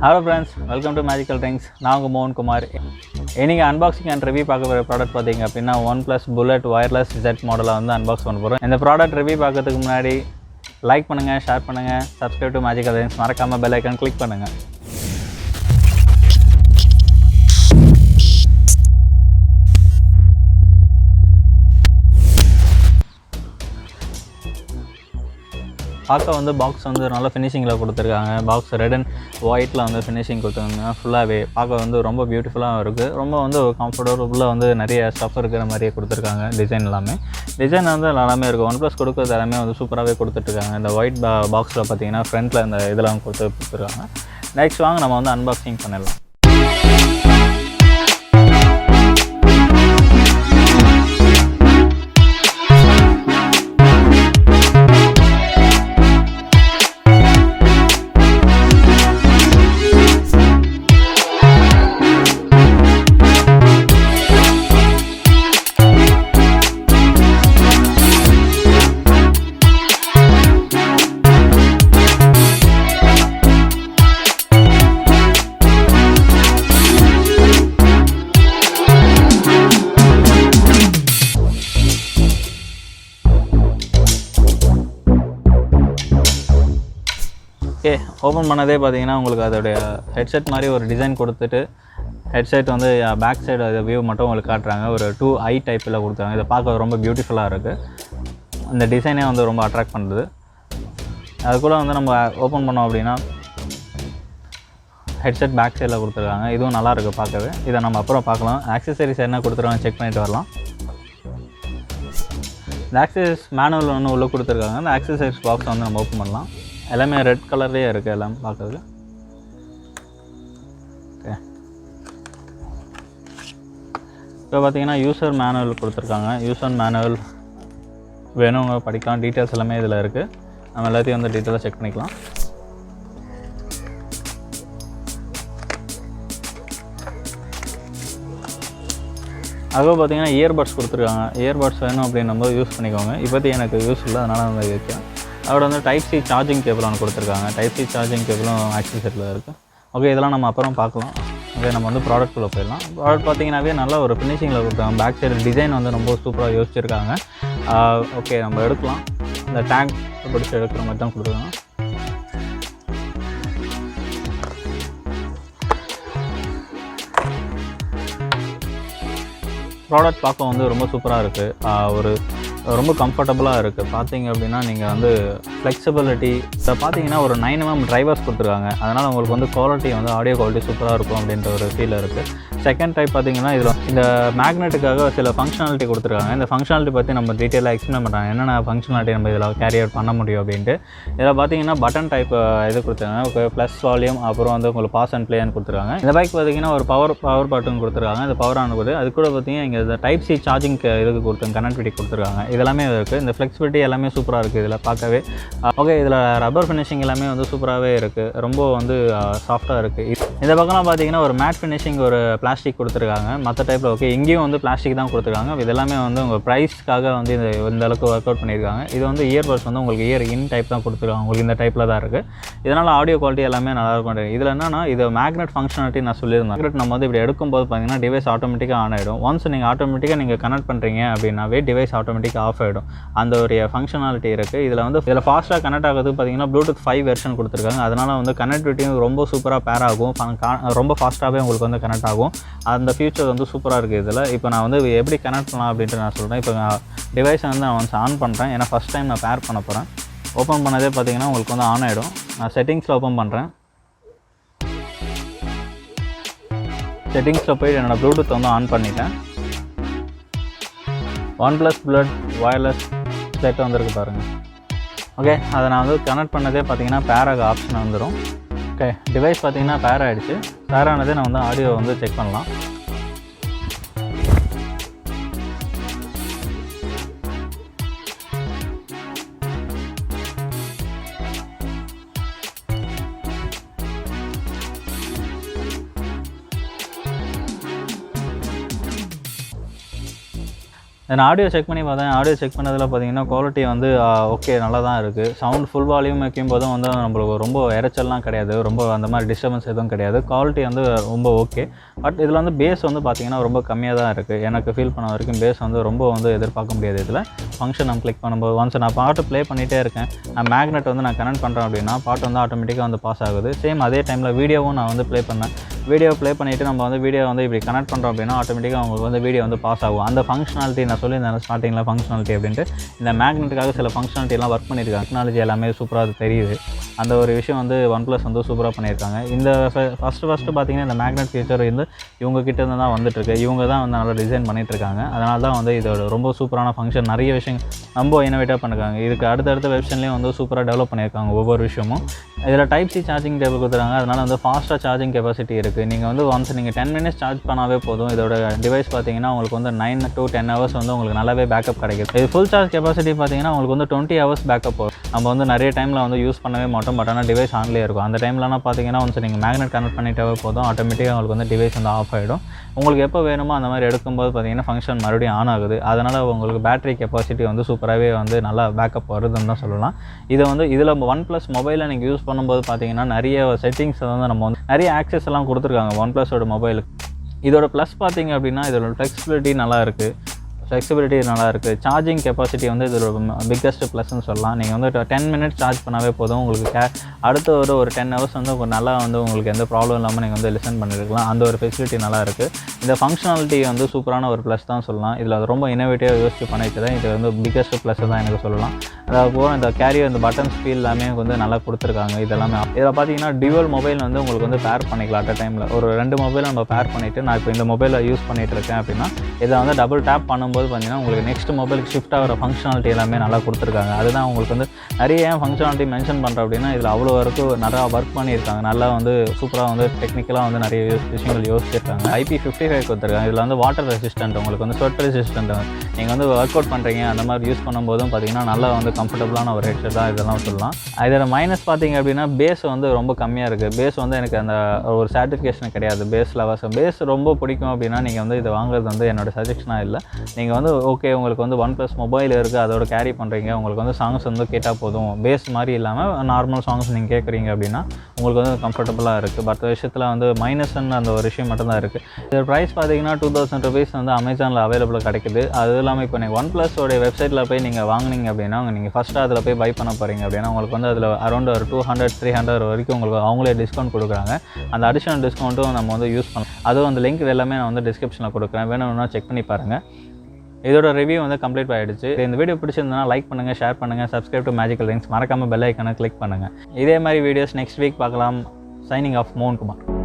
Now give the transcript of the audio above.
Hello friends, welcome to Magical Things. நான் உங்கள் மோகன் குமார். இன்னைக்கு அன்பாக்சிங் அண்ட் ரிவ்யூ பார்க்க போகிற ப்ராடக்ட் பார்த்தீங்க அப்படின்னா OnePlus Bullet Wireless Z மாடலை வந்து அன்பாக்ஸ் பண்ண போகிறோம். இந்த ப்ராடக்ட் ரிவ்யூ பார்க்கறதுக்கு முன்னாடி லைக் பண்ணுங்கள், ஷேர் பண்ணுங்கள், சப்ஸ்கிரைப் டு Magical Things, மறக்காமல் பெல் ஐக்கான் கிளிக் பண்ணுங்கள். பார்க்க வந்து பாக்ஸ் வந்து நல்ல ஃபினிஷிங்கில் கொடுத்துருக்காங்க. பாக்ஸ் ரெட் அண்ட் ஒயிட்டில் வந்து ஃபினிஷிங் கொடுத்துருக்காங்க. ஃபுல்லாகவே பார்க்க வந்து ரொம்ப பியூட்டிஃபுல்லாக இருக்குது. ரொம்ப வந்து கம்ஃபர்டபுளாக வந்து நிறைய ஸ்டஃப் இருக்கிற மாதிரியே கொடுத்துருக்காங்க. டிசைன் வந்து எல்லாமே இருக்குது. OnePlus கொடுக்குறது எல்லாமே வந்து சூப்பராகவே கொடுத்துட்ருக்காங்க. இந்த ஒயிட் பாக்ஸில் பார்த்தீங்கன்னா ஃப்ரண்ட்டில் இந்த இதெல்லாம் கொடுத்துருக்காங்க. நெக்ஸ்ட் வாங்க நம்ம வந்து அன்பாக்சிங் பண்ணிடலாம். ஓப்பன் பண்ணதே பார்த்தீங்கன்னா உங்களுக்கு அதோடைய ஹெட்செட் மாதிரி ஒரு டிசைன் கொடுத்துட்டு ஹெட்செட் வந்து பேக் சைடு அது வியூ மட்டும் உங்களுக்கு காட்டுறாங்க. ஒரு 2i டைப்பில் கொடுத்தாங்க. இதை பார்க்க ரொம்ப பியூட்டிஃபுல்லாக இருக்குது. இந்த டிசைனே வந்து ரொம்ப அட்ராக்ட் பண்ணுறது. அதுக்குள்ளே வந்து நம்ம ஓப்பன் பண்ணோம் அப்படின்னா ஹெட்செட் பேக் சைடில் கொடுத்துருக்காங்க. இதுவும் நல்லாயிருக்கு பார்க்கவே. இதை நம்ம அப்புறம் பார்க்கலாம். ஆக்சசரிஸ் என்ன கொடுத்துருக்காங்க செக் பண்ணிவிட்டு வரலாம். இந்த ஆக்சசரிஸ் மேனுவல் ஒன்று உள்ளே கொடுத்துருக்காங்க. இந்த ஆக்சசரிஸ் பாக்ஸ் வந்து நம்ம ஓப்பன் பண்ணலாம். எல்லாமே ரெட் கலர்லேயே இருக்குது எல்லாம் பார்க்குறது. ஓகே, இப்போ பார்த்தீங்கன்னா யூசர் மேனுவல் கொடுத்துருக்காங்க. யூசர் மேனுவல் வேணுங்க படிக்கலாம். டீட்டெயில்ஸ் எல்லாமே இதில் இருக்குது. நம்ம எல்லாத்தையும் வந்து டீட்டெயிலாக செக் பண்ணிக்கலாம். அதுவும் பார்த்தீங்கன்னா இயர்பட்ஸ் கொடுத்துருக்காங்க. இயர்பட்ஸ் வேணும் அப்படின்னும்போது யூஸ் பண்ணிக்கோங்க. இப்போதைக்கு எனக்கு யூஸ் இல்லை, அதனால் வந்து இருக்கேன். அதோட வந்து டைப் சி சார்ஜிங் கேபிள் ஒன்று கொடுத்துருக்காங்க. டைப் சி சார்ஜிங் கேபிளும் ஆக்சசரியில் இருக்குது. ஓகே, இதெல்லாம் நம்ம அப்புறம் பார்க்கலாம். ஓகே, நம்ம வந்து ப்ராடக்ட்டுக்குள்ளே போயிடலாம். ப்ராடக்ட் பார்த்தீங்கன்னாவே நல்ல ஒரு ஃபினிஷிங்கில் கொடுத்தாங்க. பேக் சைடு டிசைன் வந்து ரொம்ப சூப்பராக யோசிச்சிருக்காங்க. ஓகே, நம்ம எடுக்கலாம். இந்த டேக் பிடிச்சி எடுக்கிற மாதிரி தான் கொடுத்துருக்காங்க. ப்ராடக்ட் பார்க்க வந்து ரொம்ப சூப்பராக இருக்குது. ஒரு ரொம்ப கம்ஃபர்டபுளாக இருக்குது. பார்த்தீங்க அப்படின்னா நீங்கள் வந்து ஃப்ளெக்சிபிலிட்டி இதை பார்த்தீங்கன்னா ஒரு 9mm டிரைவர்ஸ் கொடுத்துருக்காங்க. அதனால் உங்களுக்கு வந்து குவாலிட்டி வந்து ஆடியோ குவாலிட்டி சூப்பராக இருக்கும் அப்படின்ற ஒரு ஃபீல் இருக்குது. செகண்ட் டைப் பார்த்தீங்கன்னா இதில் இந்த மேக்னெட்டுக்காக சில ஃபங்க்ஷனாலிட்டி கொடுத்துருக்காங்க. இந்த ஃபங்க்ஷனாலிட்டி பற்றி நம்ம டீட்டெயிலாக எக்ஸ்பிளைன் பண்ணுறாங்க. என்னென்ன ஃபங்க்ஷனாலிட்டி நம்ம இதில் கேரி அவுட் பண்ண முடியும் அப்படின்ட்டு. இதில் பார்த்தீங்கன்னா பட்டன் டைப் இது கொடுத்துருக்காங்க. ப்ளஸ் வால்யூம், அப்புறம் வந்து உங்களுக்கு பாஸ் அண்ட் ப்ளேன்னு கொடுத்துருக்காங்க. இந்த பைக் பார்த்தீங்கன்னா ஒரு பவர் பட்டன் கொடுத்துருக்காங்க. இந்த பவர் ஆன் கொடுத்து அது கூட பார்த்தீங்கன்னா இங்கே இந்த டைப் சி சார்ஜிங் இதுக்கு கனெக்டிவிட்டி கொடுத்துருக்காங்க. இதெல்லாமே இருக்குது. இந்த ஃப்ளெக்சிபிலிட்டி எல்லாமே சூப்பராக இருக்குது இதில் பார்க்கவே. ஓகே, இதில் ரப்பர் ஃபினிஷிங் எல்லாமே வந்து சூப்பராகவே இருக்குது. ரொம்ப வந்து சாஃப்டாக இருக்குது. இந்த பக்கம்லாம் பார்த்தீங்கன்னா ஒரு மேட் ஃபினிஷிங் ஒரு பிளாஸ்டிக் கொடுத்துருக்காங்க. மற்ற டைப்பில் ஓகே, இங்கேயும் வந்து பிளாஸ்டிக் தான் கொடுத்துருக்காங்க. இது எல்லாமே வந்து உங்கள் ப்ரைஸ்க்காக வந்து இந்த அளவுக்கு ஒர்க் அவுட் பண்ணியிருக்காங்க. இது வந்து இயர்பட்ஸ் வந்து உங்களுக்கு இயர் இன் டைப் தான் கொடுத்துருக்காங்க. உங்களுக்கு இந்த டைப்பில் தான் இருக்குது. இதனால் ஆடியோ குவாலிட்டி எல்லாமே நல்லாயிருக்கும். இதில் என்னன்னா இது மேக்னெட் ஃபங்க்ஷனாலிட்டி நான் சொல்லியிருந்தேன். மேக்னெட் நம்ம வந்து இப்படி எடுக்கும்போது பார்த்தீங்கன்னா டிவைஸ் ஆட்டோமேட்டிக்காக ஆன் ஆகிடும். ஒன்ஸ் நீங்கள் ஆட்டோமேட்டிக்காக நீங்கள் கனெக்ட் பண்ணுறீங்க அப்படின்னாவே டிவைஸ் ஆட்டோமேட்டிக்காக ஆஃப் ஆகிடும். அந்த ஒரு ஃபங்க்ஷனாலிட்டி இருக்குது. இதில் ஃபாஸ்ட்டாக கனெக்ட் ஆகுது பார்த்தீங்கன்னா ப்ளூடூத் 5 வெர்ஷன் கொடுத்துருக்காங்க. அதனால் வந்து கனெக்டிவிட்டியும் ரொம்ப சூப்பராக பேர் ஆகும். ரொம்ப ஃபாஸ்ட்டாகவே உங்களுக்கு வந்து கனெக்ட் ஆகும். அந்த ஃபியூச்சர் வந்து சூப்பராக இருக்குது இதில். இப்போ நான் வந்து எப்படி கனெக்ட் பண்ணலாம் அப்படின்ட்டு நான் சொல்கிறேன். இப்போ நான் டிவைஸை வந்து நான் ஒன்ஸ் ஆன் பண்ணுறேன். ஏன்னா ஃபஸ்ட் டைம் நான் பேர் பண்ண போகிறேன். ஓப்பன் பண்ணதே பார்த்தீங்கன்னா உங்களுக்கு வந்து ஆன் ஆகிடும். நான் செட்டிங்ஸில் ஓப்பன் பண்ணுறேன். செட்டிங்ஸில் போய்ட்டு என்னோடய ப்ளூடூத் வந்து ஆன் பண்ணிட்டேன். OnePlus Bullet Wireless Z வந்துருக்கு பாருங்கள். ஓகே, அதை நான் வந்து கனெக்ட் பண்ணதே பார்த்தீங்கன்னா பேராக ஆப்ஷன் வந்துடும். ஓகே, டிவைஸ் பார்த்தீங்கன்னா பேர் ஆகிடுச்சு. பேர் ஆனதே நான் வந்து ஆடியோ வந்து செக் பண்ணலாம். நான் ஆடியோ செக் பண்ணி பார்த்தேன். ஆடியோ செக் பண்ணதில் பார்த்தீங்கன்னா குவாலிட்டி வந்து ஓகே நல்லா தான் இருக்குது. சவுண்ட் ஃபுல் வால்யூம் வைக்கும்போதும் வந்து நம்மளுக்கு ரொம்ப இரைச்சல்லாம் கிடையாது, ரொம்ப அந்த மாதிரி டிஸ்டர்பன்ஸ் எதுவும் கிடையாது. குவாலிட்டி வந்து ரொம்ப ஓகே. பட் இதில் வந்து பேஸ் வந்து பார்த்தீங்கன்னா ரொம்ப கம்மியாக தான் இருக்குது. எனக்கு ஃபீல் பண்ண வரைக்கும் பேஸ் வந்து ரொம்ப வந்து எதிர்பார்க்க முடியாது. இதில் ஃபங்க்ஷன் நம்ம கிளிக் பண்ணும்போது ஒன்ஸ் நான் பாட்டு ப்ளே பண்ணிகிட்டே இருக்கேன், நான் மேக்னெட் வந்து நான் கனெக்ட் பண்ணுறேன் அப்படின்னா பாட்டு வந்து ஆட்டோமேட்டிக்காக வந்து பாஸ் ஆகுது. சேம் அதே டைமில் வீடியோவும் நான் வந்து ப்ளே பண்ணேன். வீடியோ ப்ளே பண்ணிவிட்டு நம்ம வந்து வீடியோ வந்து இப்படி கனெக்ட் பண்ணுறோம் அப்படின்னா ஆட்டோமேட்டிக்காக உங்களுக்கு வந்து வீடியோ வந்து பாஸ் ஆகும். அந்த ஃபங்க்ஷனாலிட்டி நான் சொல்லியிருந்தேன் ஸ்டார்டிங்கில் ஃபங்க்ஷனாலிட்டி அப்படின்ட்டு. இந்த மேக்னெட்டுக்காக சில ஃபங்க்ஷனாலிட்டிலாம் ஒர்க் பண்ணியிருக்காங்க. டெக்னாலஜி எல்லாமே சூப்பராக தெரியுது. அந்த ஒரு விஷயம் வந்து OnePlus வந்து சூப்பராக பண்ணியிருக்காங்க. இந்த ஃபஸ்ட்டு பார்த்தீங்கன்னா இந்த மேக்னெட் ஃபீச்சர் வந்து இவங்ககிட்ட இருந்து தான் வந்துட்டுருக்கு. இவங்க தான் வந்து நல்லா டிசைன் பண்ணிகிட்ருக்காங்க. அதனால தான் வந்து இதோட ரொம்ப சூப்பரான ஃபங்க்ஷன், நிறைய விஷயம் ரொம்ப இனோவேட்டாக பண்ணிருக்காங்க. இதுக்கு அடுத்தடுத்த வெர்ஷன்லேயும் வந்து சூப்பராக டெவலப் பண்ணியிருக்காங்க ஒவ்வொரு விஷயமும். இதில் டைப் சி சார்ஜிங் கேபிள் கொடுத்துருக்காங்க. அதனால் வந்து ஃபாஸ்ட்டாக சார்ஜிங் கெப்பாசிட்டி இருக்குது. நீங்கள் வந்து ஒன்ஸ் நீங்கள் 10 மினிட்ஸ் சார்ஜ் பண்ணாவே போதும். இதோட டிவைஸ் பார்த்தீங்கன்னா உங்களுக்கு வந்து 9 to 10 ஹவர்ஸ் வந்து உங்களுக்கு நல்லாவே பேக்கப் கிடைக்குது. இது ஃபுல் சார்ஜ் கெப்பாசிட்டி பார்த்தீங்கன்னா உங்களுக்கு வந்து 20 ஹவர்ஸ் பேக்கப் வரும். நம்ம வந்து நிறைய டைமில் வந்து யூஸ் பண்ணவே மாட்டோம். பட் ஆனால் டிவைஸ் ஆன்லேயே இருக்கும். அந்த டைம்லலாம் பார்த்தீங்கன்னா ஒன்ஸ் நீங்கள் மேக்னெட் கனெக்ட் பண்ணிட்டாவே போதும், ஆட்டோமேட்டிக்காக உங்களுக்கு வந்து டிவைஸ் வந்து ஆஃப் ஆகிடும். உங்களுக்கு எப்போ வேணுமோ அந்த மாதிரி எடுக்கும்போது பார்த்தீங்கன்னா ஃபங்க்ஷன் மறுபடியும் ஆன் ஆகுது. அதனால் உங்களுக்கு பேட்டரி கெப்பாசிட்டி வந்து சூப்பராகவே வந்து நல்லா பேக்கப் வருதுன்னு தான் சொல்லலாம். இதை வந்து இதில் OnePlus மொபைலில் நீங்கள் யூஸ் பண்ணும்போது பார்த்தீங்கன்னா நிறைய செட்டிங்ஸை வந்து நம்ம வந்து நிறைய ஆக்சஸ் எல்லாம் கொடுத்துருக்காங்க OnePlusோட மொபைலுக்கு. இதோட ப்ளஸ் பார்த்தீங்க அப்படின்னா இதோட ஃப்ளெக்சிபிலிட்டி நல்லா இருக்குது. சார்ஜிங் கெப்பாசிட்டி வந்து இதோட பிக்கஸ்ட் ப்ளஸ்ன்னு சொல்லலாம். நீங்கள் வந்து 10 மினிட்ஸ் சார்ஜ் பண்ணாவே போதும். உங்களுக்கு அடுத்த ஒரு 10 ஹவர்ஸ் வந்து நல்லா வந்து உங்களுக்கு எந்த ப்ராப்ளம் இல்லாமல் நீங்கள் வந்து லிசன் பண்ணிருக்கலாம். அந்த ஒரு ஃபெசிலிட்டி நல்லா இருக்குது. இந்த ஃபங்க்ஷனாலிட்டி வந்து சூப்பரான ஒரு ப்ளஸ் தான் சொல்லலாம். இதில் ரொம்ப இனோவேட்டிவாக யோசிச்சு பண்ணிட்டு இது வந்து பிக்கஸ்ட் ப்ளஸ் தான் எனக்கு சொல்லலாம். அதாவது போக இந்த கேரியர் இந்த பட்டன் ஸ்பீல் எல்லாமே வந்து நல்லா கொடுத்துருக்காங்க. இதெல்லாமே இதில் பார்த்தீங்கன்னா டியூவல் மொபைல் வந்து உங்களுக்கு வந்து பேர் பண்ணிக்கலாம். அட் டைமில் ஒரு 2 மொபைலை நம்ம பேர் பண்ணிவிட்டு நான் இப்போ இந்த மொபைலை யூஸ் பண்ணிகிட்டு இருக்கேன் அப்படின்னா இதை வந்து டபுள் டேப் பண்ணும்போது பார்த்தீங்கன்னா உங்களுக்கு நெக்ஸ்ட் மொபைலுக்கு ஷிஃப்ட் ஆகிற ஃபங்க்ஷனாலிட்டி எல்லாமே நல்லா கொடுத்துருக்காங்க. அதுதான் உங்களுக்கு வந்து நிறைய ஃபங்க்ஷனாலிட்டி மென்ஷன் பண்ணுறோம் அப்படின்னா இதில் அவ்வளோ வரைக்கும் நிறையா ஒர்க் பண்ணியிருக்காங்க. நல்லா வந்து சூப்பராக வந்து டெக்னிக்கலாக வந்து நிறைய விஷயங்கள் யோசிச்சிருக்காங்க. IP55 கொடுத்துருக்காங்க. இதில் வந்து வாட்டர் ரெசிஸ்டன்ட், உங்களுக்கு வந்து ஸ்வெட் ரெசிஸ்டன்ட், நீங்கள் வந்து ஒர்க் அவுட் பண்ணுறீங்க அந்த மாதிரி யூஸ் பண்ணும்போதும் பார்த்தீங்கன்னா நல்லா வந்து கம்ஃபர்டபுளான ஒரு ஹெட்செட் தான் இதெல்லாம் சொல்லலாம். இதோட மைனஸ் பார்த்தீங்க அப்படின்னா பேஸ் வந்து ரொம்ப கம்மியாக இருக்குது. பேஸ் வந்து எனக்கு அந்த ஒரு சாட்டிஸ்ஃபேக்ஷன் கிடையாது. பேஸ் ரொம்ப பிடிக்கும் அப்படின்னா நீங்கள் வந்து இதை வாங்குறது வந்து என்னோட சஜஷனாக இல்லை. நீங்கள் வந்து ஓகே உங்களுக்கு வந்து OnePlus மொபைல் இருக்குது, அதோட கேரி பண்ணுறீங்க, உங்களுக்கு வந்து சாங்ஸ் வந்து கேட்டால் போதும், பேஸ் மாதிரி இல்லாமல் நார்மல் சாங்ஸ் நீங்கள் கேட்குறீங்க அப்படின்னா உங்களுக்கு வந்து கம்ஃபர்டபுளாக இருக்குது. மற்ற விஷயத்தில் வந்து மைனஸ்ன்னு அந்த ஒரு விஷயம் மட்டும்தான் இருக்குது. இதோட ப்ரைஸ் பார்த்தீங்கன்னா 2000 rupees வந்து அமேசானில் அவைலபிளாக கிடைக்குது. அது இல்லாமல் இப்போ நீங்கள் OnePlusோடைய வெப்சைட்டில் போய் நீங்கள் வாங்கினீங்க அப்படின்னா நீங்கள் ஃபஸ்ட்டு அதில் போய் பை பண்ண போகிறீங்க அப்படின்னா உங்களுக்கு வந்து அதில் அரௌண்ட் ஒரு 200-300 வரைக்கும் உங்களுக்கு அவங்களே டிஸ்கவுண்ட் கொடுக்குறாங்க. அந்த அடிஷனல் டிஸ்கவுண்ட்டும் நம்ம வந்து யூஸ் பண்ணலாம். அதுவும் அந்த லிங்க் எல்லாமே நான் வந்து டிஸ்கிரிப்ஷனில் கொடுக்குறேன், வேணும்னா செக் பண்ணி பாருங்கள். இதோட ரிவ்யூ வந்து கம்ப்ளீட் ஆகிடுச்சு. இந்த வீடியோ பிடிச்சிருந்தனா லைக் பண்ணுங்கள், ஷேர் பண்ணுங்கள், சப்ஸ்கிரைப் டு மேஜிக்கல் லிங்க்ஸ், மறக்காமல் பெல் ஐக்கானை கிளிக் பண்ணுங்கள். இதே மாதிரி வீடியோஸ் நெக்ஸ்ட் வீக் பார்க்கலாம். Signing off Mohankumar.